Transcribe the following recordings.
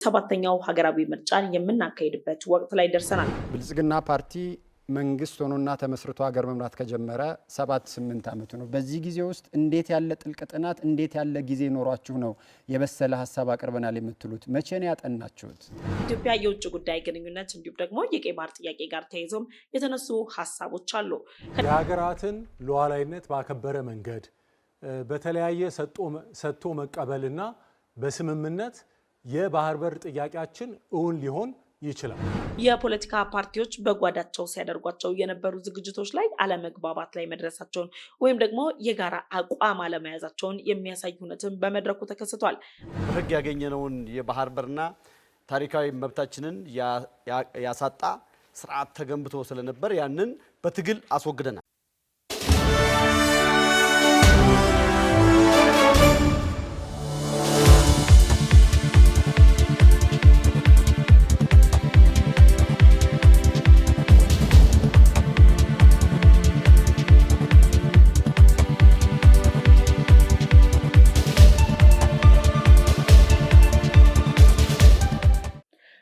ሰባተኛው ሀገራዊ ምርጫን የምናካሄድበት ወቅት ላይ ደርሰናል። ብልጽግና ፓርቲ መንግስት ሆኖና ተመስርቶ ሀገር መምራት ከጀመረ 7-8 ዓመቱ ነው። በዚህ ጊዜ ውስጥ እንዴት ያለ ጥልቅ ጥናት እንዴት ያለ ጊዜ ኖሯችሁ ነው የበሰለ ሐሳብ አቅርበናል የምትሉት? መቼ ነው ያጠናችሁት? ኢትዮጵያ የውጭ ጉዳይ ግንኙነት እንዲሁም ደግሞ የቀይ ባህር ጥያቄ ጋር ተያይዞም የተነሱ ሐሳቦች አሉ። የሀገራትን ሉዓላዊነት ባከበረ መንገድ በተለያየ ሰጥቶ መቀበልና በስምምነት የባህር በር ጥያቄያችን እውን ሊሆን ይችላል። የፖለቲካ ፓርቲዎች በጓዳቸው ሲያደርጓቸው የነበሩ ዝግጅቶች ላይ አለመግባባት ላይ መድረሳቸውን ወይም ደግሞ የጋራ አቋም አለመያዛቸውን የሚያሳይ ሁነትም በመድረኩ ተከስቷል። በሕግ ያገኘነውን የባህር በርና ታሪካዊ መብታችንን ያሳጣ ስርዓት ተገንብቶ ስለነበር ያንን በትግል አስወግደናል።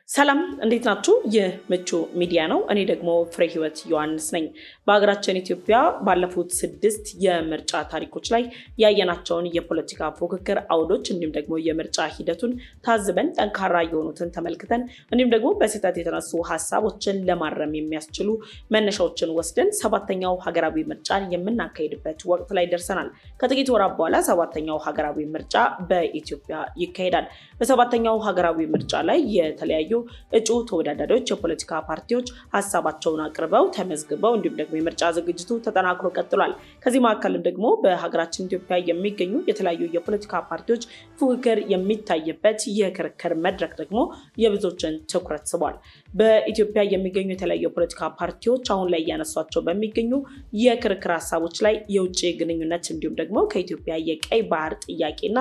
ሰላም እንዴት ናችሁ? ይህ ምቹ ሚዲያ ነው። እኔ ደግሞ ፍሬ ህይወት ዮሐንስ ነኝ። በሀገራችን ኢትዮጵያ ባለፉት 6 የምርጫ ታሪኮች ላይ ያየናቸውን የፖለቲካ ፉክክር አውዶች እንዲሁም ደግሞ የምርጫ ሂደቱን ታዝበን ጠንካራ የሆኑትን ተመልክተን እንዲሁም ደግሞ በስህተት የተነሱ ሐሳቦችን ለማረም የሚያስችሉ መነሻዎችን ወስደን ሰባተኛው ሀገራዊ ምርጫን የምናካሄድበት ወቅት ላይ ደርሰናል። ከጥቂት ወራት በኋላ ሰባተኛው ሀገራዊ ምርጫ በኢትዮጵያ ይካሄዳል። በሰባተኛው ሀገራዊ ምርጫ ላይ የተለያዩ እጩ ተወዳዳሪዎች የፖለቲካ ፓርቲዎች ሐሳባቸውን አቅርበው ተመዝግበው እንዲሁም ደግሞ የምርጫ ዝግጅቱ ተጠናክሮ ቀጥሏል። ከዚህ መካከል ደግሞ በሀገራችን ኢትዮጵያ የሚገኙ የተለያዩ የፖለቲካ ፓርቲዎች ፉክክር የሚታይበት የክርክር መድረክ ደግሞ የብዙዎችን ትኩረት ስቧል። በኢትዮጵያ የሚገኙ የተለያዩ የፖለቲካ ፓርቲዎች አሁን ላይ ያነሷቸው በሚገኙ የክርክር ሐሳቦች ላይ የውጭ ግንኙነት እንዲሁም ደግሞ ከኢትዮጵያ የቀይ ባህር ጥያቄና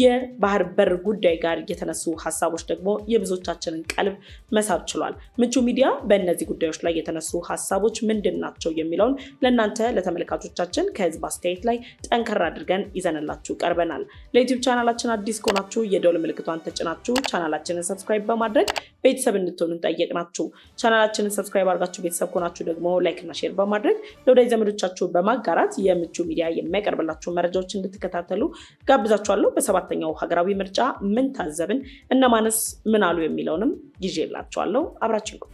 የባህር በር ጉዳይ ጋር የተነሱ ሐሳቦች ደግሞ የብዙዎቻችንን ቀልብ መሳብ ችሏል። ምቹ ሚዲያ በእነዚህ ጉዳዮች ላይ የተነሱ ሐሳቦች ምንድን ናቸው የሚለውን ለእናንተ ለተመልካቾቻችን ከህዝብ አስተያየት ላይ ጠንከር አድርገን ይዘንላችሁ ቀርበናል። ለዩቲዩብ ቻናላችን አዲስ ከሆናችሁ የደወል ምልክቷን ተጭናችሁ ቻናላችንን ሰብስክራይብ በማድረግ ቤተሰብ እንድትሆኑ ጠየቅናችሁ። ቻናላችንን ሰብስክራይብ አድርጋችሁ ቤተሰብ ከሆናችሁ ደግሞ ላይክ እና ሼር በማድረግ ለወዳጅ ዘመዶቻችሁ በማጋራት የምቹ ሚዲያ የሚያቀርብላችሁ መረጃዎች እንድትከታተሉ ጋብዛችኋለሁ። በሰባተኛው ሀገራዊ ምርጫ ምን ታዘብን፣ እነማንስ ምን አሉ የሚለውንም ይዤላችኋለሁ። አብራችን ቆዩ።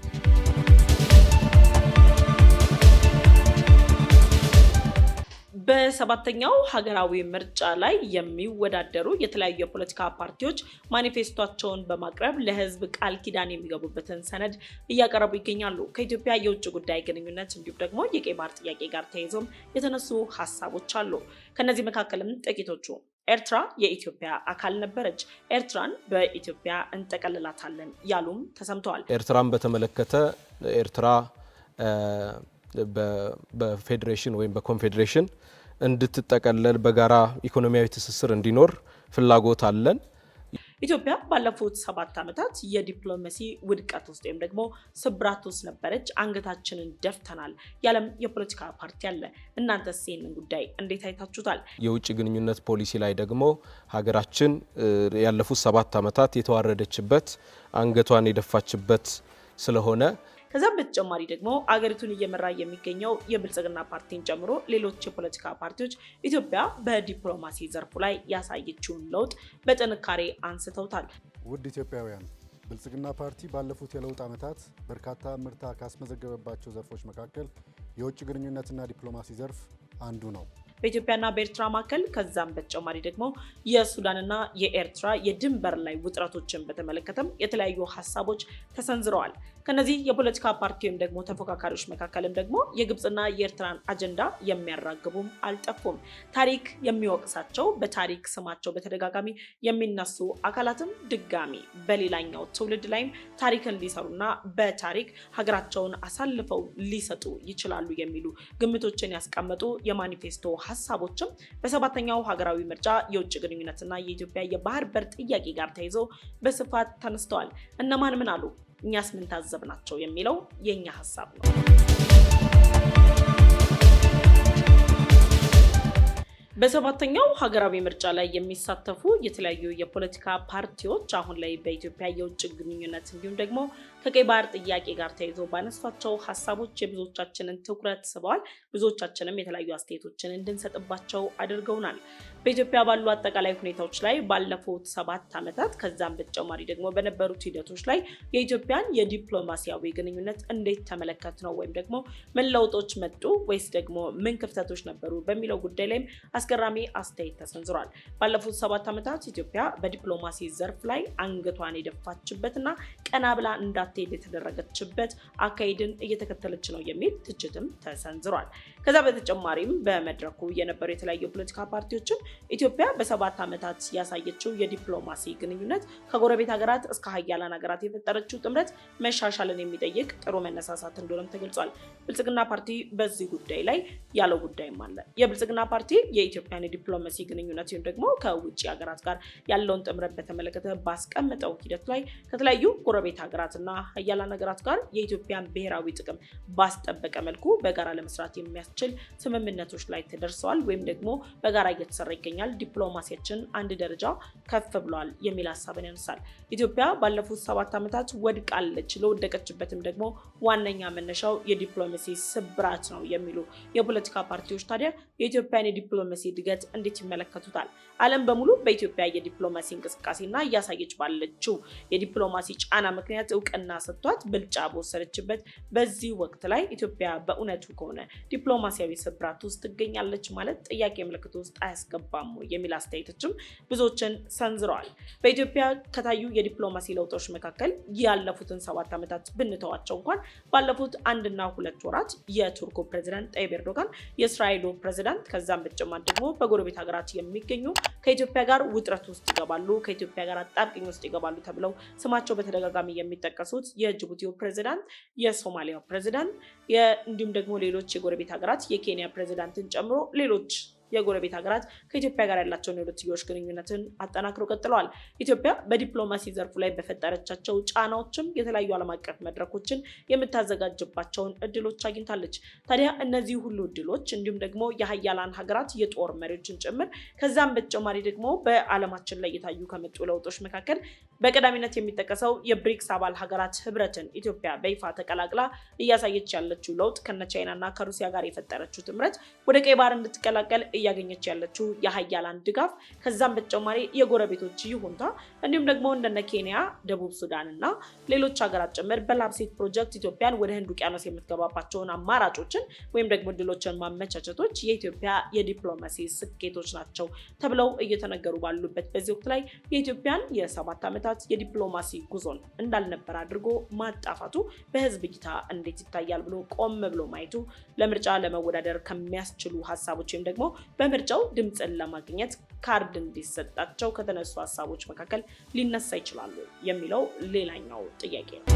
በሰባተኛው ሀገራዊ ምርጫ ላይ የሚወዳደሩ የተለያዩ የፖለቲካ ፓርቲዎች ማኒፌስቶቸውን በማቅረብ ለህዝብ ቃል ኪዳን የሚገቡበትን ሰነድ እያቀረቡ ይገኛሉ። ከኢትዮጵያ የውጭ ጉዳይ ግንኙነት እንዲሁም ደግሞ የቀይ ባህር ጥያቄ ጋር ተያይዞም የተነሱ ሐሳቦች አሉ። ከነዚህ መካከልም ጥቂቶቹ ኤርትራ የኢትዮጵያ አካል ነበረች፣ ኤርትራን በኢትዮጵያ እንጠቀልላታለን ያሉም ተሰምተዋል። ኤርትራን በተመለከተ ኤርትራ በፌዴሬሽን ወይም በኮንፌዴሬሽን እንድትጠቀለል በጋራ ኢኮኖሚያዊ ትስስር እንዲኖር ፍላጎት አለን። ኢትዮጵያ ባለፉት 7 ዓመታት የዲፕሎማሲ ውድቀት ውስጥ ወይም ደግሞ ስብራት ውስጥ ነበረች። አንገታችንን ደፍተናል ያለም የፖለቲካ ፓርቲ አለ። እናንተስ ይህንን ጉዳይ እንዴት አይታችሁታል? የውጭ ግንኙነት ፖሊሲ ላይ ደግሞ ሀገራችን ያለፉት 7 ዓመታት የተዋረደችበት አንገቷን የደፋችበት ስለሆነ ከዛም በተጨማሪ ደግሞ አገሪቱን እየመራ የሚገኘው የብልጽግና ፓርቲን ጨምሮ ሌሎች የፖለቲካ ፓርቲዎች ኢትዮጵያ በዲፕሎማሲ ዘርፉ ላይ ያሳየችውን ለውጥ በጥንካሬ አንስተውታል። ውድ ኢትዮጵያውያን፣ ብልጽግና ፓርቲ ባለፉት የለውጥ ዓመታት በርካታ ምርታ ካስመዘገበባቸው ዘርፎች መካከል የውጭ ግንኙነትና ዲፕሎማሲ ዘርፍ አንዱ ነው። በኢትዮጵያና በኤርትራ መካከል ከዛም በተጨማሪ ደግሞ የሱዳንና የኤርትራ የድንበር ላይ ውጥረቶችን በተመለከተም የተለያዩ ሐሳቦች ተሰንዝረዋል። ከነዚህ የፖለቲካ ፓርቲዎች ደግሞ ተፎካካሪዎች መካከልም ደግሞ የግብጽና የኤርትራን አጀንዳ የሚያራግቡም አልጠፉም። ታሪክ የሚወቅሳቸው በታሪክ ስማቸው በተደጋጋሚ የሚነሱ አካላትም ድጋሚ በሌላኛው ትውልድ ላይም ታሪክን ሊሰሩና በታሪክ ሀገራቸውን አሳልፈው ሊሰጡ ይችላሉ የሚሉ ግምቶችን ያስቀመጡ የማኒፌስቶ ሐሳቦችም በሰባተኛው ሀገራዊ ምርጫ የውጭ ግንኙነትና የኢትዮጵያ የባህር በር ጥያቄ ጋር ተይዞ በስፋት ተነስተዋል። እነማን ምን አሉ፣ እኛስ ምን ታዘብናቸው የሚለው የኛ ሐሳብ ነው። በሰባተኛው ሀገራዊ ምርጫ ላይ የሚሳተፉ የተለያዩ የፖለቲካ ፓርቲዎች አሁን ላይ በኢትዮጵያ የውጭ ግንኙነት እንዲሁም ደግሞ ከቀይ ባህር ጥያቄ ጋር ተያይዞ ባነሷቸው ሀሳቦች የብዙዎቻችንን ትኩረት ስበዋል። ብዙዎቻችንም የተለያዩ አስተያየቶችን እንድንሰጥባቸው አድርገውናል። በኢትዮጵያ ባሉ አጠቃላይ ሁኔታዎች ላይ ባለፉት 7 ዓመታት ከዛም በተጨማሪ ደግሞ በነበሩት ሂደቶች ላይ የኢትዮጵያን የዲፕሎማሲያዊ ግንኙነት እንዴት ተመለከት ነው ወይም ደግሞ ምን ለውጦች መጡ ወይስ ደግሞ ምን ክፍተቶች ነበሩ በሚለው ጉዳይ ላይም አስገራሚ አስተያየት ተሰንዝሯል። ባለፉት 7 ዓመታት ኢትዮጵያ በዲፕሎማሲ ዘርፍ ላይ አንገቷን የደፋችበትና ቀና ብላ እንዳትሄድ የተደረገችበት አካሄድን እየተከተለች ነው የሚል ትችትም ተሰንዝሯል። ከዛ በተጨማሪም በመድረኩ የነበሩ የተለያዩ ፖለቲካ ፓርቲዎችም ኢትዮጵያ በ7 ዓመታት ያሳየችው የዲፕሎማሲ ግንኙነት ከጎረቤት ሀገራት እስከ ሀያላን ሀገራት የፈጠረችው ጥምረት መሻሻልን የሚጠይቅ ጥሩ መነሳሳት እንደሆነም ተገልጿል። ብልጽግና ፓርቲ በዚህ ጉዳይ ላይ ያለው ጉዳይም አለ። የብልጽግና ፓርቲ የኢትዮጵያን የዲፕሎማሲ ግንኙነት ወይም ደግሞ ከውጭ ሀገራት ጋር ያለውን ጥምረት በተመለከተ ባስቀመጠው ሂደት ላይ ከተለያዩ ጎረቤት ሀገራትና ሀያላን ሀገራት ጋር የኢትዮጵያን ብሔራዊ ጥቅም ባስጠበቀ መልኩ በጋራ ለመስራት የሚያስችል ስምምነቶች ላይ ተደርሰዋል ወይም ደግሞ በጋራ እየተሰራ ይገኛል። ዲፕሎማሲያችን አንድ ደረጃ ከፍ ብሏል የሚል ሀሳብን ያነሳል። ኢትዮጵያ ባለፉት 7 ዓመታት ወድቃለች፣ ለወደቀችበትም ደግሞ ዋነኛ መነሻው የዲፕሎማሲ ስብራት ነው የሚሉ የፖለቲካ ፓርቲዎች ታዲያ የኢትዮጵያን የዲፕሎማሲ እድገት እንዴት ይመለከቱታል? ዓለም በሙሉ በኢትዮጵያ የዲፕሎማሲ እንቅስቃሴና እያሳየች ባለችው የዲፕሎማሲ ጫና ምክንያት እውቅና ሰጥቷት ብልጫ በወሰደችበት በዚህ ወቅት ላይ ኢትዮጵያ በእውነቱ ከሆነ ዲፕሎማሲያዊ ስብራት ውስጥ ትገኛለች ማለት ጥያቄ ምልክት ውስጥ አያስገባም የሚል አስተያየቶችም ብዙዎችን ሰንዝረዋል። በኢትዮጵያ ከታዩ የዲፕሎማሲ ለውጦች መካከል ያለፉትን 7 ዓመታት ብንተዋቸው እንኳን ባለፉት 1 እና 2 ወራት የቱርኩ ፕሬዝዳንት ጠይብ ኤርዶጋን፣ የእስራኤሉ ፕሬዝዳንት ከዛም በተጨማሪ ደግሞ በጎረቤት ሀገራት የሚገኙ ከኢትዮጵያ ጋር ውጥረት ውስጥ ይገባሉ፣ ከኢትዮጵያ ጋር አጣብቂኝ ውስጥ ይገባሉ ተብለው ስማቸው በተደጋጋሚ የሚጠቀሱት የጅቡቲው ፕሬዝዳንት፣ የሶማሊያው ፕሬዝዳንት እንዲሁም ደግሞ ሌሎች የጎረቤት ሀገራት የኬንያ ፕሬዝዳንትን ጨምሮ ሌሎች የጎረቤት ሀገራት ከኢትዮጵያ ጋር ያላቸውን የሁለትዮሽ ግንኙነትን አጠናክረው ቀጥለዋል። ኢትዮጵያ በዲፕሎማሲ ዘርፉ ላይ በፈጠረቻቸው ጫናዎችም የተለያዩ ዓለም አቀፍ መድረኮችን የምታዘጋጅባቸውን እድሎች አግኝታለች። ታዲያ እነዚህ ሁሉ እድሎች እንዲሁም ደግሞ የሀያላን ሀገራት የጦር መሪዎችን ጭምር ከዛም በተጨማሪ ደግሞ በዓለማችን ላይ የታዩ ከመጡ ለውጦች መካከል በቀዳሚነት የሚጠቀሰው የብሪክስ አባል ሀገራት ህብረትን ኢትዮጵያ በይፋ ተቀላቅላ እያሳየች ያለችው ለውጥ ከነ ቻይናና ከሩሲያ ጋር የፈጠረችው ጥምረት ወደ ቀይ ባህር እንድትቀላቀል እያገኘች ያለችው የሀያላን ድጋፍ ከዛም በተጨማሪ የጎረቤቶች ይሁንታ እንዲሁም ደግሞ እንደነ ኬንያ፣ ደቡብ ሱዳን እና ሌሎች ሀገራት ጭምር በላፕሴት ፕሮጀክት ኢትዮጵያን ወደ ህንድ ውቅያኖስ የምትገባባቸውን አማራጮችን ወይም ደግሞ ድሎችን ማመቻቸቶች የኢትዮጵያ የዲፕሎማሲ ስኬቶች ናቸው ተብለው እየተነገሩ ባሉበት በዚህ ወቅት ላይ የኢትዮጵያን የ7 ዓመታት የዲፕሎማሲ ጉዞን እንዳልነበር አድርጎ ማጣፋቱ በህዝብ እይታ እንዴት ይታያል ብሎ ቆም ብሎ ማየቱ ለምርጫ ለመወዳደር ከሚያስችሉ ሀሳቦች ወይም ደግሞ በምርጫው ድምፅን ለማግኘት ካርድ እንዲሰጣቸው ከተነሱ ሀሳቦች መካከል ሊነሳ ይችላሉ የሚለው ሌላኛው ጥያቄ ነው።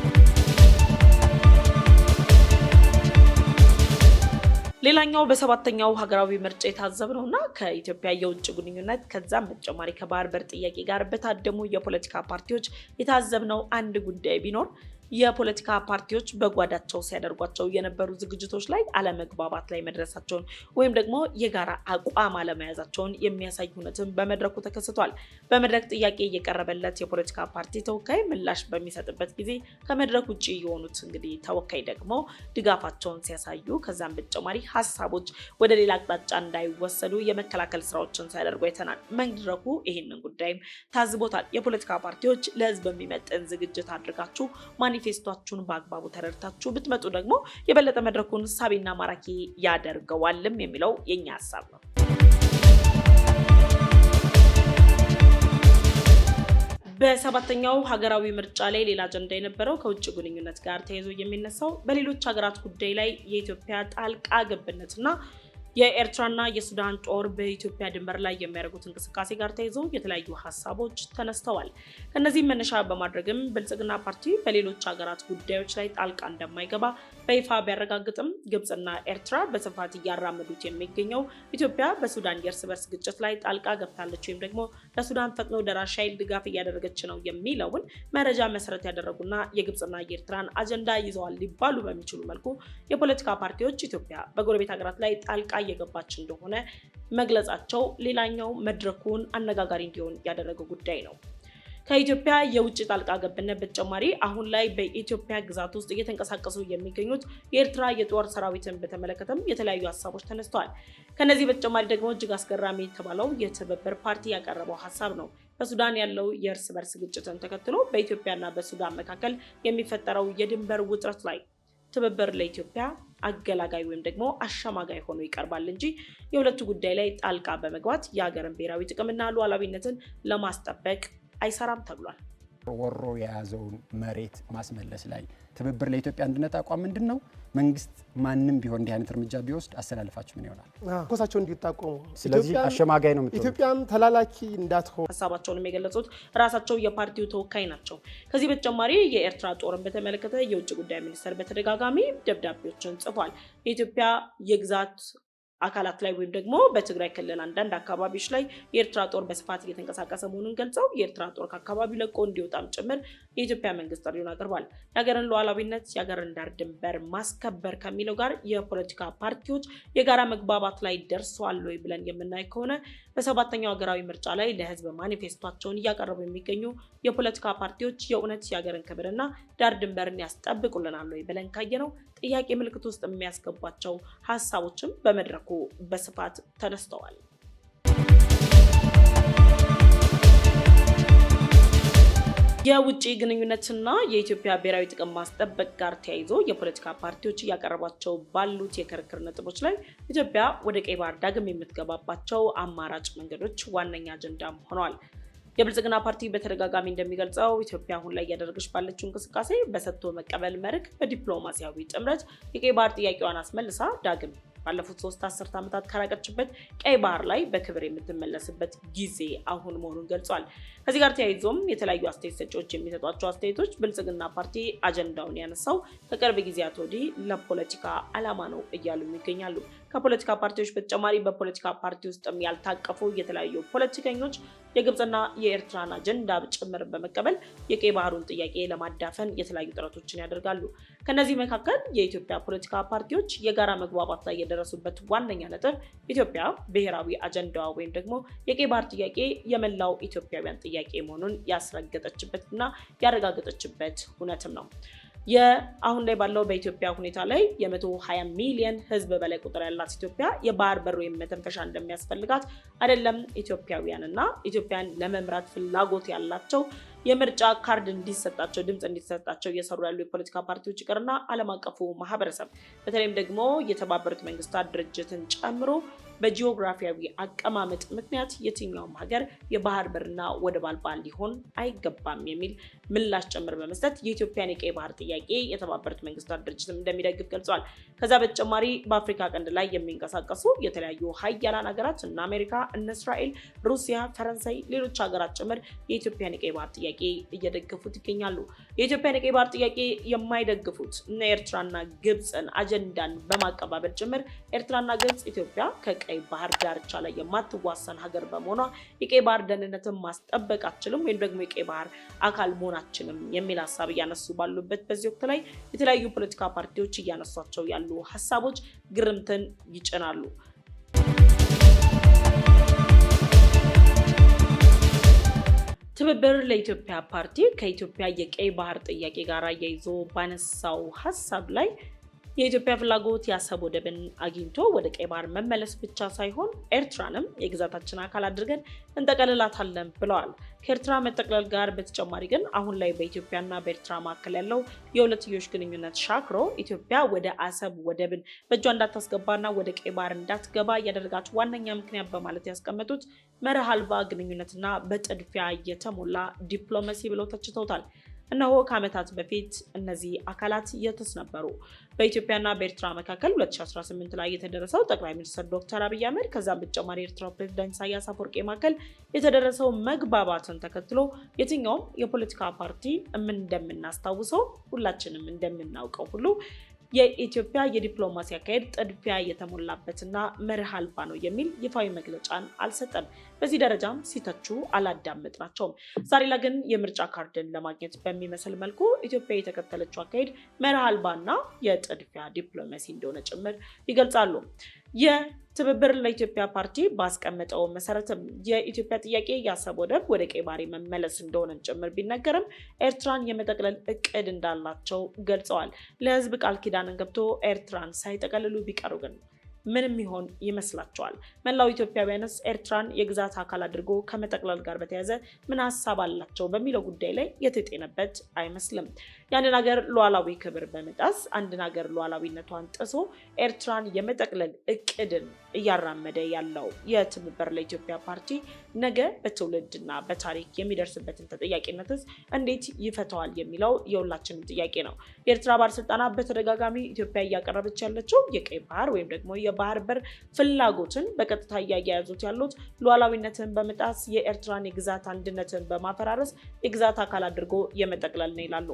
ሌላኛው በሰባተኛው ሀገራዊ ምርጫ የታዘብነውና ከኢትዮጵያ የውጭ ግንኙነት ከዛም በተጨማሪ ከባህር በር ጥያቄ ጋር በታደሙ የፖለቲካ ፓርቲዎች የታዘብነው አንድ ጉዳይ ቢኖር የፖለቲካ ፓርቲዎች በጓዳቸው ሲያደርጓቸው የነበሩ ዝግጅቶች ላይ አለመግባባት ላይ መድረሳቸውን ወይም ደግሞ የጋራ አቋም አለመያዛቸውን የሚያሳይ ሁነትም በመድረኩ ተከስቷል። በመድረክ ጥያቄ እየቀረበለት የፖለቲካ ፓርቲ ተወካይ ምላሽ በሚሰጥበት ጊዜ ከመድረክ ውጭ የሆኑት እንግዲህ ተወካይ ደግሞ ድጋፋቸውን ሲያሳዩ ከዛም በተጨማሪ ሀሳቦች ወደ ሌላ አቅጣጫ እንዳይወሰዱ የመከላከል ስራዎችን ሲያደርጉ አይተናል። መድረኩ ይህንን ጉዳይም ታዝቦታል። የፖለቲካ ፓርቲዎች ለህዝብ የሚመጥን ዝግጅት አድርጋችሁ ማኒፌስቶአችሁን በአግባቡ ተረድታችሁ ብትመጡ ደግሞ የበለጠ መድረኩን ሳቢና ማራኪ ያደርገዋልም የሚለው የኛ ሀሳብ ነው። በሰባተኛው ሀገራዊ ምርጫ ላይ ሌላ አጀንዳ የነበረው ከውጭ ግንኙነት ጋር ተያይዞ የሚነሳው በሌሎች ሀገራት ጉዳይ ላይ የኢትዮጵያ ጣልቃ ገብነትና የኤርትራና የሱዳን ጦር በኢትዮጵያ ድንበር ላይ የሚያደርጉት እንቅስቃሴ ጋር ተያይዞ የተለያዩ ሀሳቦች ተነስተዋል። ከነዚህ መነሻ በማድረግም ብልጽግና ፓርቲ በሌሎች ሀገራት ጉዳዮች ላይ ጣልቃ እንደማይገባ በይፋ ቢያረጋግጥም ግብጽና ኤርትራ በስፋት እያራመዱት የሚገኘው ኢትዮጵያ በሱዳን የእርስ በርስ ግጭት ላይ ጣልቃ ገብታለች ወይም ደግሞ ለሱዳን ፈጥኖ ደራሽ ኃይል ድጋፍ እያደረገች ነው የሚለውን መረጃ መሰረት ያደረጉና የግብጽና የኤርትራን አጀንዳ ይዘዋል ሊባሉ በሚችሉ መልኩ የፖለቲካ ፓርቲዎች ኢትዮጵያ በጎረቤት ሀገራት ላይ ጣልቃ እየገባች እንደሆነ መግለጻቸው ሌላኛው መድረኩን አነጋጋሪ እንዲሆን ያደረገው ጉዳይ ነው። ከኢትዮጵያ የውጭ ጣልቃ ገብነት በተጨማሪ አሁን ላይ በኢትዮጵያ ግዛት ውስጥ እየተንቀሳቀሱ የሚገኙት የኤርትራ የጦር ሰራዊትን በተመለከተም የተለያዩ ሀሳቦች ተነስተዋል። ከነዚህ በተጨማሪ ደግሞ እጅግ አስገራሚ የተባለው የትብብር ፓርቲ ያቀረበው ሀሳብ ነው። በሱዳን ያለው የእርስ በርስ ግጭትን ተከትሎ በኢትዮጵያና በሱዳን መካከል የሚፈጠረው የድንበር ውጥረት ላይ ትብብር ለኢትዮጵያ አገላጋይ ወይም ደግሞ አሸማጋይ ሆኖ ይቀርባል እንጂ የሁለቱ ጉዳይ ላይ ጣልቃ በመግባት የሀገርን ብሔራዊ ጥቅምና ሉዓላዊነትን ለማስጠበቅ አይሰራም ተብሏል። ወሮ የያዘውን መሬት ማስመለስ ላይ ትብብር ለኢትዮጵያ አንድነት አቋም ምንድን ነው? መንግስት ማንም ቢሆን እንዲህ አይነት እርምጃ ቢወስድ አሰላልፋችሁ ምን ይሆናል? ኮሳቸው እንዲጣቆሙ ስለዚህ አሸማጋይ ነው የምትሆነው። ኢትዮጵያም ተላላኪ እንዳትሆን ሀሳባቸውንም የገለጹት ራሳቸው የፓርቲው ተወካይ ናቸው። ከዚህ በተጨማሪ የኤርትራ ጦርን በተመለከተ የውጭ ጉዳይ ሚኒስቴር በተደጋጋሚ ደብዳቤዎችን ጽፏል። የኢትዮጵያ የግዛት አካላት ላይ ወይም ደግሞ በትግራይ ክልል አንዳንድ አካባቢዎች ላይ የኤርትራ ጦር በስፋት እየተንቀሳቀሰ መሆኑን ገልጸው የኤርትራ ጦር ከአካባቢው ለቆ እንዲወጣም ጭምር የኢትዮጵያ መንግስት ጥሪውን አቅርቧል። የሀገርን ሉዓላዊነት የሀገርን ዳር ድንበር ማስከበር ከሚለው ጋር የፖለቲካ ፓርቲዎች የጋራ መግባባት ላይ ደርሰዋል ወይ ብለን የምናይ ከሆነ በሰባተኛው ሀገራዊ ምርጫ ላይ ለህዝብ ማኒፌስቶቸውን እያቀረቡ የሚገኙ የፖለቲካ ፓርቲዎች የእውነት የሀገርን ክብርና ዳር ድንበርን ያስጠብቁልናል ወይ ብለን ካየነው ጥያቄ ምልክት ውስጥ የሚያስገባቸው ሀሳቦችም በመድረኩ በስፋት ተነስተዋል። የውጭ ግንኙነትና የኢትዮጵያ ብሔራዊ ጥቅም ማስጠበቅ ጋር ተያይዞ የፖለቲካ ፓርቲዎች እያቀረቧቸው ባሉት የክርክር ነጥቦች ላይ ኢትዮጵያ ወደ ቀይ ባህር ዳግም የምትገባባቸው አማራጭ መንገዶች ዋነኛ አጀንዳም ሆነዋል። የብልጽግና ፓርቲ በተደጋጋሚ እንደሚገልጸው ኢትዮጵያ አሁን ላይ እያደረገች ባለችው እንቅስቃሴ በሰጥቶ መቀበል መርህ በዲፕሎማሲያዊ ጥምረት የቀይ ባህር ጥያቄዋን አስመልሳ ዳግም ባለፉት 3 አስርት ዓመታት ካራቀችበት ቀይ ባህር ላይ በክብር የምትመለስበት ጊዜ አሁን መሆኑን ገልጿል። ከዚህ ጋር ተያይዞም የተለያዩ አስተያየት ሰጪዎች የሚሰጧቸው አስተያየቶች ብልጽግና ፓርቲ አጀንዳውን ያነሳው ከቅርብ ጊዜያት ወዲህ ለፖለቲካ ዓላማ ነው እያሉ ይገኛሉ። ከፖለቲካ ፓርቲዎች በተጨማሪ በፖለቲካ ፓርቲ ውስጥም ያልታቀፉ የተለያዩ ፖለቲከኞች የግብጽና የኤርትራን አጀንዳ ጭምር በመቀበል የቀይ ባህሩን ጥያቄ ለማዳፈን የተለያዩ ጥረቶችን ያደርጋሉ። ከነዚህ መካከል የኢትዮጵያ ፖለቲካ ፓርቲዎች የጋራ መግባባት ላይ የደረሱበት ዋነኛ ነጥብ ኢትዮጵያ ብሔራዊ አጀንዳዋ ወይም ደግሞ የቀይ ባህር ጥያቄ የመላው ኢትዮጵያውያን ጥያቄ መሆኑን ያስረገጠችበትና ያረጋገጠችበት ሁነትም ነው። አሁን ላይ ባለው በኢትዮጵያ ሁኔታ ላይ የ120 ሚሊዮን ህዝብ በላይ ቁጥር ያላት ኢትዮጵያ የባህር በር ወይም መተንፈሻ እንደሚያስፈልጋት አይደለም ኢትዮጵያውያንና ኢትዮጵያን ለመምራት ፍላጎት ያላቸው የምርጫ ካርድ እንዲሰጣቸው ድምጽ እንዲሰጣቸው እየሰሩ ያሉ የፖለቲካ ፓርቲዎች ይቅርና ዓለም አቀፉ ማህበረሰብ በተለይም ደግሞ የተባበሩት መንግስታት ድርጅትን ጨምሮ በጂኦግራፊያዊ አቀማመጥ ምክንያት የትኛውም ሀገር የባህር በርና ወደብ አልባ ሊሆን አይገባም የሚል ምላሽ ጭምር በመስጠት የኢትዮጵያን የቀይ ባህር ጥያቄ የተባበሩት መንግስታት ድርጅትም እንደሚደግፍ ገልጿል። ከዛ በተጨማሪ በአፍሪካ ቀንድ ላይ የሚንቀሳቀሱ የተለያዩ ሀያላን ሀገራት እነ አሜሪካ፣ እነ እስራኤል፣ ሩሲያ፣ ፈረንሳይ፣ ሌሎች ሀገራት ጭምር የኢትዮጵያን የቀይ ባህር ጥያቄ እየደገፉት ይገኛሉ። የኢትዮጵያን የቀይ ባህር ጥያቄ የማይደግፉት እነ ኤርትራና ግብፅን አጀንዳን በማቀባበል ጭምር ኤርትራና ግብፅ ኢትዮጵያ ቀይ ባህር ዳርቻ ላይ የማትዋሰን ሀገር በመሆኗ የቀይ ባህር ደህንነትን ማስጠበቅ አትችልም ወይም ደግሞ የቀይ ባህር አካል መሆናችንም የሚል ሀሳብ እያነሱ ባሉበት በዚህ ወቅት ላይ የተለያዩ ፖለቲካ ፓርቲዎች እያነሷቸው ያሉ ሀሳቦች ግርምትን ይጭናሉ። ትብብር ለኢትዮጵያ ፓርቲ ከኢትዮጵያ የቀይ ባህር ጥያቄ ጋር አያይዞ ባነሳው ሀሳብ ላይ የኢትዮጵያ ፍላጎት የአሰብ ወደብን አግኝቶ ወደ ቀይ ባህር መመለስ ብቻ ሳይሆን ኤርትራንም የግዛታችን አካል አድርገን እንጠቀልላታለን ብለዋል። ከኤርትራ መጠቅለል ጋር በተጨማሪ ግን አሁን ላይ በኢትዮጵያና በኤርትራ መካከል ያለው የሁለትዮሽ ግንኙነት ሻክሮ ኢትዮጵያ ወደ አሰብ ወደብን በእጇ እንዳታስገባና ወደ ቀይ ባህር እንዳትገባ ያደረጋት ዋነኛ ምክንያት በማለት ያስቀመጡት መርህ አልባ ግንኙነትና በጥድፊያ የተሞላ ዲፕሎማሲ ብለው ተችተውታል። እነሆ ከዓመታት በፊት እነዚህ አካላት የትስ ነበሩ? በኢትዮጵያና በኤርትራ መካከል 2018 ላይ የተደረሰው ጠቅላይ ሚኒስትር ዶክተር አብይ አህመድ ከዛም በተጨማሪ የኤርትራው ፕሬዝዳንት ኢሳያስ አፈወርቂ መካከል የተደረሰው መግባባትን ተከትሎ የትኛውም የፖለቲካ ፓርቲ እንደምናስታውሰው ሁላችንም እንደምናውቀው ሁሉ የኢትዮጵያ የዲፕሎማሲ አካሄድ ጥድፊያ የተሞላበትና መርህ አልባ ነው የሚል ይፋዊ መግለጫን አልሰጠም። በዚህ ደረጃም ሲተቹ አላዳመጥናቸውም። ዛሬ ላይ ግን የምርጫ ካርድን ለማግኘት በሚመስል መልኩ ኢትዮጵያ የተከተለችው አካሄድ መርህ አልባና የጥድፊያ ዲፕሎማሲ እንደሆነ ጭምር ይገልጻሉ። የትብብር ለኢትዮጵያ ፓርቲ ባስቀመጠው መሰረትም የኢትዮጵያ ጥያቄ የአሰብ ወደብ ወደ ቀይ ባህር መመለስ እንደሆነ ጭምር ቢነገርም ኤርትራን የመጠቅለል እቅድ እንዳላቸው ገልጸዋል። ለህዝብ ቃል ኪዳንን ገብቶ ኤርትራን ሳይጠቀልሉ ቢቀሩ ግን ምንም ይሆን ይመስላችኋል? መላው ኢትዮጵያውያንስ ኤርትራን የግዛት አካል አድርጎ ከመጠቅለል ጋር በተያያዘ ምን ሐሳብ አላቸው በሚለው ጉዳይ ላይ የተጤነበት አይመስልም። ያንን ሀገር ሉዓላዊ ክብር በመጣስ አንድን ሀገር ሉዓላዊነቷን ጥሶ ኤርትራን የመጠቅለል እቅድን እያራመደ ያለው የትብብር ለኢትዮጵያ ፓርቲ ነገ በትውልድና በታሪክ የሚደርስበትን ተጠያቂነትስ እንዴት ይፈታዋል የሚለው የሁላችንም ጥያቄ ነው። የኤርትራ ባለስልጣናት በተደጋጋሚ ኢትዮጵያ እያቀረበች ያለችው የቀይ ባህር ወይም ደግሞ የባህር በር ፍላጎትን በቀጥታ እያያያዙት ያሉት ሉዓላዊነትን በመጣስ የኤርትራን የግዛት አንድነትን በማፈራረስ የግዛት አካል አድርጎ የመጠቅለል ነው ይላሉ።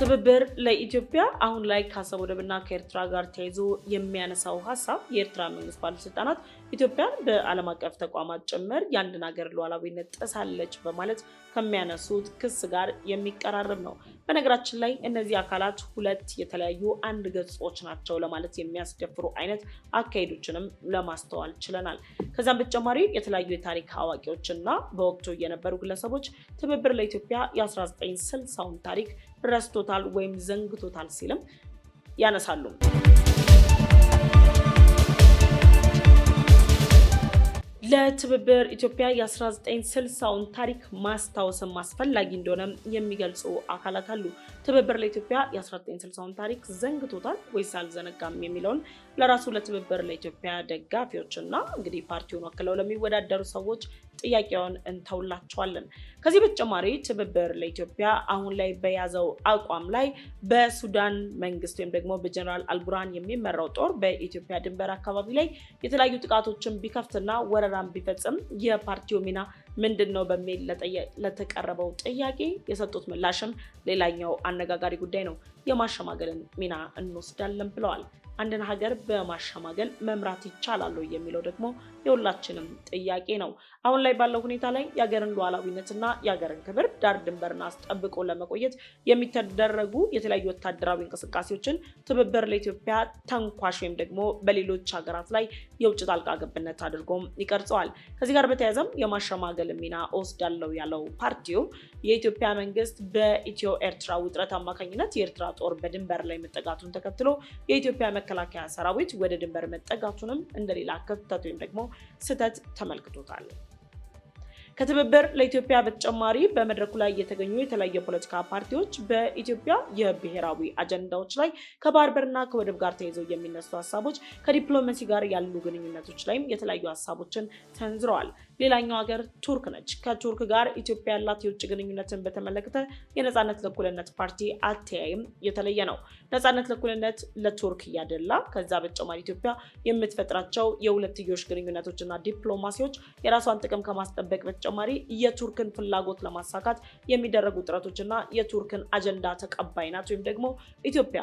ትብብር ለኢትዮጵያ አሁን ላይ ከአሰብ ወደብና ከኤርትራ ጋር ተያይዞ የሚያነሳው ሀሳብ የኤርትራ መንግስት ባለስልጣናት ኢትዮጵያን በዓለም አቀፍ ተቋማት ጭምር የአንድን ሀገር ሉዓላዊነት ጥሳለች በማለት ከሚያነሱት ክስ ጋር የሚቀራረብ ነው። በነገራችን ላይ እነዚህ አካላት ሁለት የተለያዩ አንድ ገጾች ናቸው ለማለት የሚያስደፍሩ አይነት አካሄዶችንም ለማስተዋል ችለናል። ከዛም በተጨማሪ የተለያዩ የታሪክ አዋቂዎችና በወቅቱ የነበሩ ግለሰቦች ትብብር ለኢትዮጵያ የ1960ውን ታሪክ ረስቶታል ወይም ዘንግቶታል ሲልም ያነሳሉ። ለትብብር ኢትዮጵያ የ1960ውን ታሪክ ማስታወስም አስፈላጊ እንደሆነ የሚገልጹ አካላት አሉ። ትብብር ለኢትዮጵያ የ1960ውን ታሪክ ዘንግቶታል ወይስ አልዘነጋም የሚለውን ለራሱ ለትብብር ለኢትዮጵያ ደጋፊዎችና እንግዲህ ፓርቲውን ወክለው ለሚወዳደሩ ሰዎች ጥያቄውን እንተውላቸዋለን። ከዚህ በተጨማሪ ትብብር ለኢትዮጵያ አሁን ላይ በያዘው አቋም ላይ በሱዳን መንግስት ወይም ደግሞ በጀነራል አልቡርሃን የሚመራው ጦር በኢትዮጵያ ድንበር አካባቢ ላይ የተለያዩ ጥቃቶችን ቢከፍትና ወረራን ቢፈጽም የፓርቲው ሚና ምንድነው በሚል ለተቀረበው ጥያቄ የሰጡት ምላሽም ሌላኛው አነጋጋሪ ጉዳይ ነው። የማሸማገልን ሚና እንወስዳለን ብለዋል። አንድን ሀገር በማሸማገል መምራት ይቻላል የሚለው ደግሞ የሁላችንም ጥያቄ ነው። አሁን ላይ ባለው ሁኔታ ላይ የሀገርን ሉዓላዊነትና የሀገርን ክብር ዳር ድንበርን አስጠብቆ ለመቆየት የሚተደረጉ የተለያዩ ወታደራዊ እንቅስቃሴዎችን ትብብር ለኢትዮጵያ ተንኳሽ ወይም ደግሞ በሌሎች ሀገራት ላይ የውጭ ጣልቃ ገብነት አድርጎም ይቀርጸዋል። ከዚህ ጋር በተያያዘም የማሸማገል ሚና ወስዳለው ያለው ፓርቲው የኢትዮጵያ መንግስት በኢትዮ ኤርትራ ውጥረት አማካኝነት የኤርትራ ጦር በድንበር ላይ መጠጋቱን ተከትሎ የኢትዮጵያ መከላከያ ሰራዊት ወደ ድንበር መጠጋቱንም እንደሌላ ክፍተት ወይም ደግሞ ስህተት ተመልክቶታል። ከትብብር ለኢትዮጵያ በተጨማሪ በመድረኩ ላይ የተገኙ የተለያዩ የፖለቲካ ፓርቲዎች በኢትዮጵያ የብሔራዊ አጀንዳዎች ላይ ከባህር በርና ከወደብ ጋር ተያይዘው የሚነሱ ሀሳቦች ከዲፕሎማሲ ጋር ያሉ ግንኙነቶች ላይም የተለያዩ ሀሳቦችን ሰንዝረዋል። ሌላኛው ሀገር ቱርክ ነች። ከቱርክ ጋር ኢትዮጵያ ያላት የውጭ ግንኙነትን በተመለከተ የነጻነት ለእኩልነት ፓርቲ አተያይም የተለየ ነው። ነጻነት ለእኩልነት ለቱርክ እያደላ ከዛ በተጨማሪ ኢትዮጵያ የምትፈጥራቸው የሁለትዮሽ ግንኙነቶችና ዲፕሎማሲዎች የራሷን ጥቅም ከማስጠበቅ በተጨማሪ የቱርክን ፍላጎት ለማሳካት የሚደረጉ ጥረቶችና የቱርክን አጀንዳ ተቀባይ ናት ወይም ደግሞ ኢትዮጵያ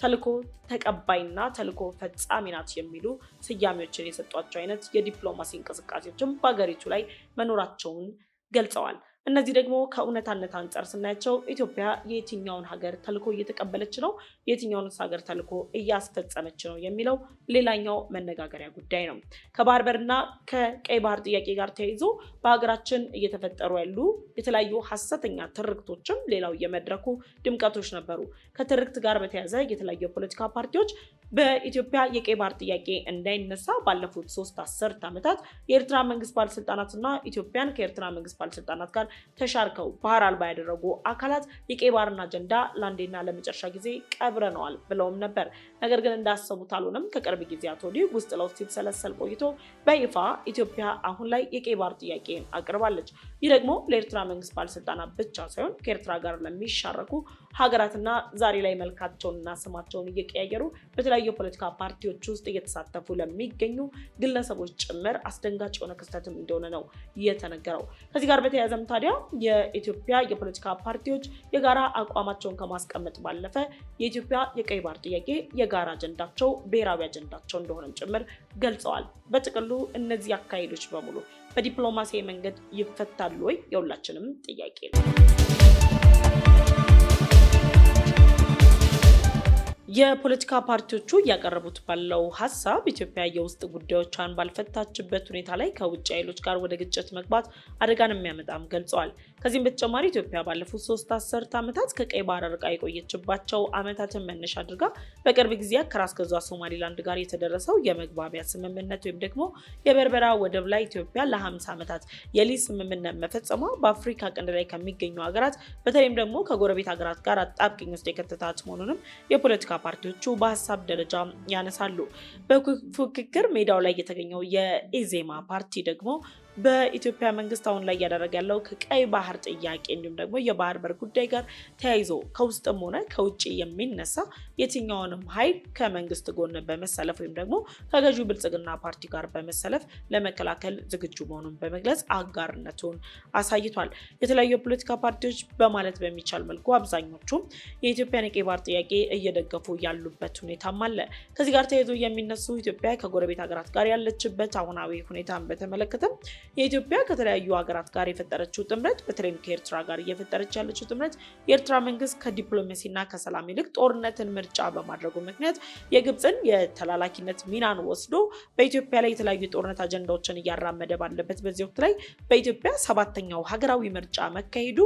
ተልኮ ተቀባይና ተልኮ ፈጻሚ ናት የሚሉ ስያሜዎችን የሰጧቸው አይነት የዲፕሎማሲ እንቅስቃሴዎችም በሀገሪቱ ላይ መኖራቸውን ገልጸዋል። እነዚህ ደግሞ ከእውነታነት አንጻር ስናያቸው ኢትዮጵያ የትኛውን ሀገር ተልኮ እየተቀበለች ነው፣ የትኛውን ሀገር ተልኮ እያስፈጸመች ነው የሚለው ሌላኛው መነጋገሪያ ጉዳይ ነው። ከባህር በርና ከቀይ ባህር ጥያቄ ጋር ተያይዞ በሀገራችን እየተፈጠሩ ያሉ የተለያዩ ሐሰተኛ ትርክቶችም ሌላው የመድረኩ ድምቀቶች ነበሩ። ከትርክት ጋር በተያያዘ የተለያዩ የፖለቲካ ፓርቲዎች በኢትዮጵያ የቀይ ባህር ጥያቄ እንዳይነሳ ባለፉት 3 አስርት ዓመታት የኤርትራ መንግስት ባለስልጣናትና ኢትዮጵያን ከኤርትራ መንግስት ባለስልጣናት ጋር ተሻርከው ባህር አልባ ያደረጉ አካላት የቀይ ባህርን አጀንዳ ለአንዴና ለመጨረሻ ጊዜ ቀብረነዋል ብለውም ነበር። ነገር ግን እንዳሰቡት አልሆነም። ከቅርብ ጊዜያት ወዲህ ውስጥ ለውስጥ ሲሰለሰል ቆይቶ በይፋ ኢትዮጵያ አሁን ላይ የቀይ ባህር ጥያቄን አቅርባለች። ይህ ደግሞ ለኤርትራ መንግስት ባለስልጣናት ብቻ ሳይሆን ከኤርትራ ጋር ለሚሻረኩ ሀገራትና ዛሬ ላይ መልካቸውንና ስማቸውን እየቀያየሩ በተለያዩ የፖለቲካ ፓርቲዎች ውስጥ እየተሳተፉ ለሚገኙ ግለሰቦች ጭምር አስደንጋጭ የሆነ ክስተትም እንደሆነ ነው የተነገረው። ከዚህ ጋር በተያያዘም ታዲያ የኢትዮጵያ የፖለቲካ ፓርቲዎች የጋራ አቋማቸውን ከማስቀመጥ ባለፈ የኢትዮጵያ የቀይ ባህር ጥያቄ የጋራ አጀንዳቸው ብሔራዊ አጀንዳቸው እንደሆነም ጭምር ገልጸዋል። በጥቅሉ እነዚህ አካሄዶች በሙሉ በዲፕሎማሲያዊ መንገድ ይፈታሉ ወይ? የሁላችንም ጥያቄ ነው። የፖለቲካ ፓርቲዎቹ ያቀረቡት ባለው ሀሳብ ኢትዮጵያ የውስጥ ጉዳዮቿን ባልፈታችበት ሁኔታ ላይ ከውጭ ኃይሎች ጋር ወደ ግጭት መግባት አደጋን የሚያመጣም ገልጸዋል። ከዚህም በተጨማሪ ኢትዮጵያ ባለፉት 3 አስርት ዓመታት ከቀይ ባህር ርቃ የቆየችባቸው ዓመታትን መነሻ አድርጋ በቅርብ ጊዜያት ከራስ ገዟ ሶማሊላንድ ጋር የተደረሰው የመግባቢያ ስምምነት ወይም ደግሞ የበርበራ ወደብ ላይ ኢትዮጵያ ለ50 ዓመታት የሊዝ ስምምነት መፈጸሟ በአፍሪካ ቀንድ ላይ ከሚገኙ ሀገራት በተለይም ደግሞ ከጎረቤት ሀገራት ጋር አጣብቂኝ ውስጥ የከተታት መሆኑንም የፖለቲካ ፓርቲዎቹ በሀሳብ ደረጃ ያነሳሉ። በፉክክር ሜዳው ላይ የተገኘው የኢዜማ ፓርቲ ደግሞ በኢትዮጵያ መንግስት አሁን ላይ እያደረገ ያለው ከቀይ ባህር ጥያቄ እንዲሁም ደግሞ የባህር በር ጉዳይ ጋር ተያይዞ ከውስጥም ሆነ ከውጭ የሚነሳ የትኛውንም ኃይል ከመንግስት ጎን በመሰለፍ ወይም ደግሞ ከገዢው ብልጽግና ፓርቲ ጋር በመሰለፍ ለመከላከል ዝግጁ መሆኑን በመግለጽ አጋርነቱን አሳይቷል። የተለያዩ የፖለቲካ ፓርቲዎች በማለት በሚቻል መልኩ አብዛኞቹ የኢትዮጵያን የቀይ ባህር ጥያቄ እየደገፉ ያሉበት ሁኔታም አለ። ከዚህ ጋር ተያይዞ የሚነሱ ኢትዮጵያ ከጎረቤት ሀገራት ጋር ያለችበት አሁናዊ ሁኔታን በተመለከተም የኢትዮጵያ ከተለያዩ ሀገራት ጋር የፈጠረችው ጥምረት በተለይም ከኤርትራ ጋር እየፈጠረች ያለችው ጥምረት የኤርትራ መንግስት ከዲፕሎማሲና ከሰላም ይልቅ ጦርነትን ምርጫ በማድረጉ ምክንያት የግብፅን የተላላኪነት ሚናን ወስዶ በኢትዮጵያ ላይ የተለያዩ የጦርነት አጀንዳዎችን እያራመደ ባለበት በዚህ ወቅት ላይ በኢትዮጵያ 7ኛው ሀገራዊ ምርጫ መካሄዱ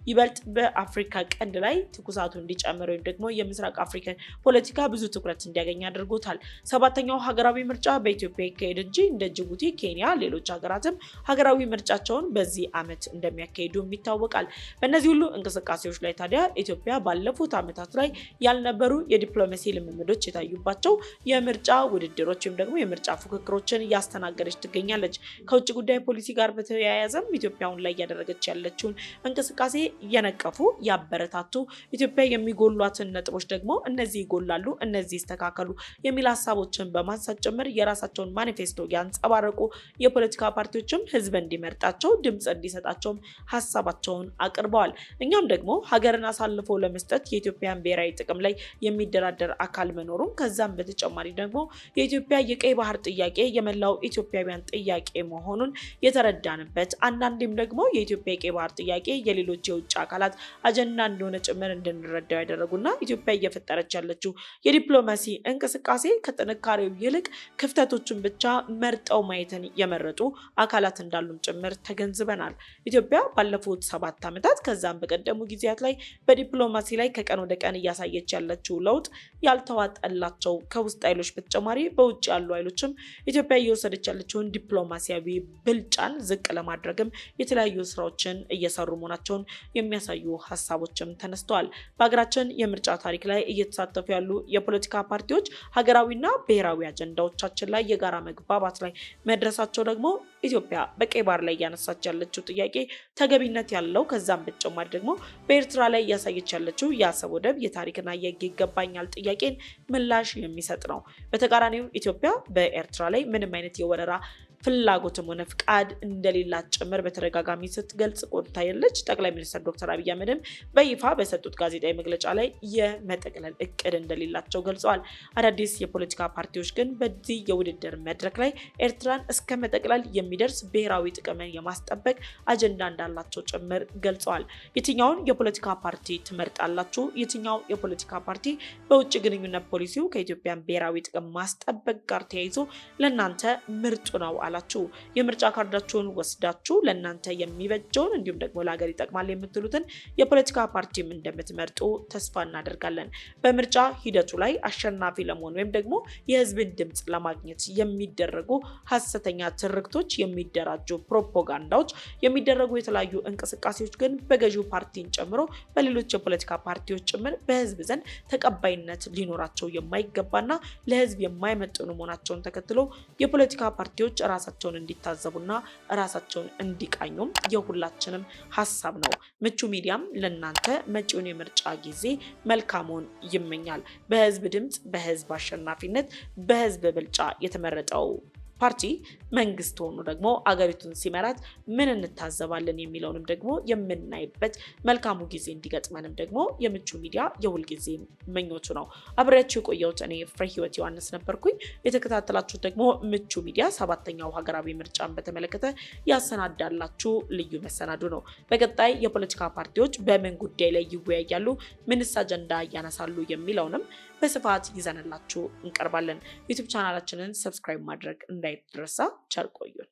ይበልጥ በአፍሪካ ቀንድ ላይ ትኩሳቱ እንዲጨምር ወይም ደግሞ የምስራቅ አፍሪካ ፖለቲካ ብዙ ትኩረት እንዲያገኝ አድርጎታል። 7ኛው ሀገራዊ ምርጫ በኢትዮጵያ ይካሄድ እንጂ እንደ ጅቡቲ፣ ኬንያ፣ ሌሎች ሀገራትም ሀገራዊ ምርጫቸውን በዚህ ዓመት እንደሚያካሂዱ ይታወቃል። በእነዚህ ሁሉ እንቅስቃሴዎች ላይ ታዲያ ኢትዮጵያ ባለፉት ዓመታት ላይ ያልነበሩ የዲፕሎማሲ ልምምዶች የታዩባቸው የምርጫ ውድድሮች ወይም ደግሞ የምርጫ ፉክክሮችን እያስተናገደች ትገኛለች። ከውጭ ጉዳይ ፖሊሲ ጋር በተያያዘም ኢትዮጵያውን ላይ እያደረገች ያለችውን እንቅስቃሴ እየነቀፉ ያበረታቱ፣ ኢትዮጵያ የሚጎሏትን ነጥቦች ደግሞ እነዚህ ይጎላሉ፣ እነዚህ ይስተካከሉ የሚል ሀሳቦችን በማንሳት ጭምር የራሳቸውን ማኒፌስቶ ያንጸባረቁ የፖለቲካ ፓርቲዎችም ህዝብ እንዲመርጣቸው ድምጽ እንዲሰጣቸውም ሀሳባቸውን አቅርበዋል። እኛም ደግሞ ሀገርን አሳልፎ ለመስጠት የኢትዮጵያን ብሔራዊ ጥቅም ላይ የሚደራደር አካል መኖሩን ከዛም በተጨማሪ ደግሞ የኢትዮጵያ የቀይ ባህር ጥያቄ የመላው ኢትዮጵያውያን ጥያቄ መሆኑን የተረዳንበት አንዳንዴም ደግሞ የኢትዮጵያ የቀይ ባህር ጥያቄ የሌሎች የውጭ አካላት አጀንዳ እንደሆነ ጭምር እንድንረዳው ያደረጉና ኢትዮጵያ እየፈጠረች ያለችው የዲፕሎማሲ እንቅስቃሴ ከጥንካሬው ይልቅ ክፍተቶችን ብቻ መርጠው ማየትን የመረጡ አካላት እንዳሉም ጭምር ተገንዝበናል። ኢትዮጵያ ባለፉት 7 ዓመታት ከዛም በቀደሙ ጊዜያት ላይ በዲፕሎማሲ ላይ ከቀን ወደ ቀን እያሳየች ያለችው ለውጥ ያልተዋጠላቸው ከውስጥ ኃይሎች በተጨማሪ በውጭ ያሉ ኃይሎችም ኢትዮጵያ እየወሰደች ያለችውን ዲፕሎማሲያዊ ብልጫን ዝቅ ለማድረግም የተለያዩ ስራዎችን እየሰሩ መሆናቸውን የሚያሳዩ ሀሳቦችም ተነስተዋል። በሀገራችን የምርጫ ታሪክ ላይ እየተሳተፉ ያሉ የፖለቲካ ፓርቲዎች ሀገራዊና ብሔራዊ አጀንዳዎቻችን ላይ የጋራ መግባባት ላይ መድረሳቸው ደግሞ ኢትዮጵያ በቀይ ባህር ላይ እያነሳች ያለችው ጥያቄ ተገቢነት ያለው ከዛም በተጨማሪ ደግሞ በኤርትራ ላይ እያሳየች ያለችው የአሰብ ወደብ የታሪክና የሕግ ይገባኛል ጥያቄን ምላሽ የሚሰጥ ነው። በተቃራኒው ኢትዮጵያ በኤርትራ ላይ ምንም አይነት የወረራ ፍላጎትም ሆነ ፍቃድ እንደሌላት ጭምር በተደጋጋሚ ስትገልጽ ቆይታለች። ጠቅላይ ሚኒስትር ዶክተር አብይ አህመድም በይፋ በሰጡት ጋዜጣዊ መግለጫ ላይ የመጠቅለል እቅድ እንደሌላቸው ገልጸዋል። አዳዲስ የፖለቲካ ፓርቲዎች ግን በዚህ የውድድር መድረክ ላይ ኤርትራን እስከ መጠቅለል የሚደርስ ብሔራዊ ጥቅምን የማስጠበቅ አጀንዳ እንዳላቸው ጭምር ገልጸዋል። የትኛውን የፖለቲካ ፓርቲ ትመርጣላችሁ? የትኛው የፖለቲካ ፓርቲ በውጭ ግንኙነት ፖሊሲው ከኢትዮጵያን ብሔራዊ ጥቅም ማስጠበቅ ጋር ተያይዞ ለእናንተ ምርጡ ነው አላችሁ? የምርጫ ካርዳችሁን ወስዳችሁ ለእናንተ የሚበጀውን እንዲሁም ደግሞ ለሀገር ይጠቅማል የምትሉትን የፖለቲካ ፓርቲም እንደምትመርጡ ተስፋ እናደርጋለን። በምርጫ ሂደቱ ላይ አሸናፊ ለመሆን ወይም ደግሞ የህዝብን ድምፅ ለማግኘት የሚደረጉ ሀሰተኛ ትርክቶች፣ የሚደራጁ ፕሮፓጋንዳዎች፣ የሚደረጉ የተለያዩ እንቅስቃሴዎች ግን በገዢው ፓርቲን ጨምሮ በሌሎች የፖለቲካ ፓርቲዎች ጭምር በህዝብ ዘንድ ተቀባይነት ሊኖራቸው የማይገባና ለህዝብ የማይመጥኑ መሆናቸውን ተከትሎ የፖለቲካ ፓርቲዎች ራሳቸውን እንዲታዘቡና ራሳቸውን እንዲቃኙም የሁላችንም ሐሳብ ነው። ምቹ ሚዲያም ለናንተ መጪውን የምርጫ ጊዜ መልካሙን ይመኛል። በህዝብ ድምጽ፣ በህዝብ አሸናፊነት፣ በህዝብ ብልጫ የተመረጠው ፓርቲ መንግስት ሆኖ ደግሞ አገሪቱን ሲመራት ምን እንታዘባለን የሚለውንም ደግሞ የምናይበት መልካሙ ጊዜ እንዲገጥመንም ደግሞ የምቹ ሚዲያ የሁል ጊዜ ምኞቱ ነው። አብሬያችሁ የቆየሁት እኔ ፍሬህይወት ዮሐንስ ነበርኩኝ። የተከታተላችሁት ደግሞ ምቹ ሚዲያ 7ኛው ሀገራዊ ምርጫን በተመለከተ ያሰናዳላችሁ ልዩ መሰናዱ ነው። በቀጣይ የፖለቲካ ፓርቲዎች በምን ጉዳይ ላይ ይወያያሉ፣ ምንስ አጀንዳ ያነሳሉ የሚለውንም በስፋት ይዘንላችሁ እንቀርባለን። ዩቲዩብ ቻናላችንን ሰብስክራይብ ማድረግ እንዳይረሳ። ቸር ቆዩን።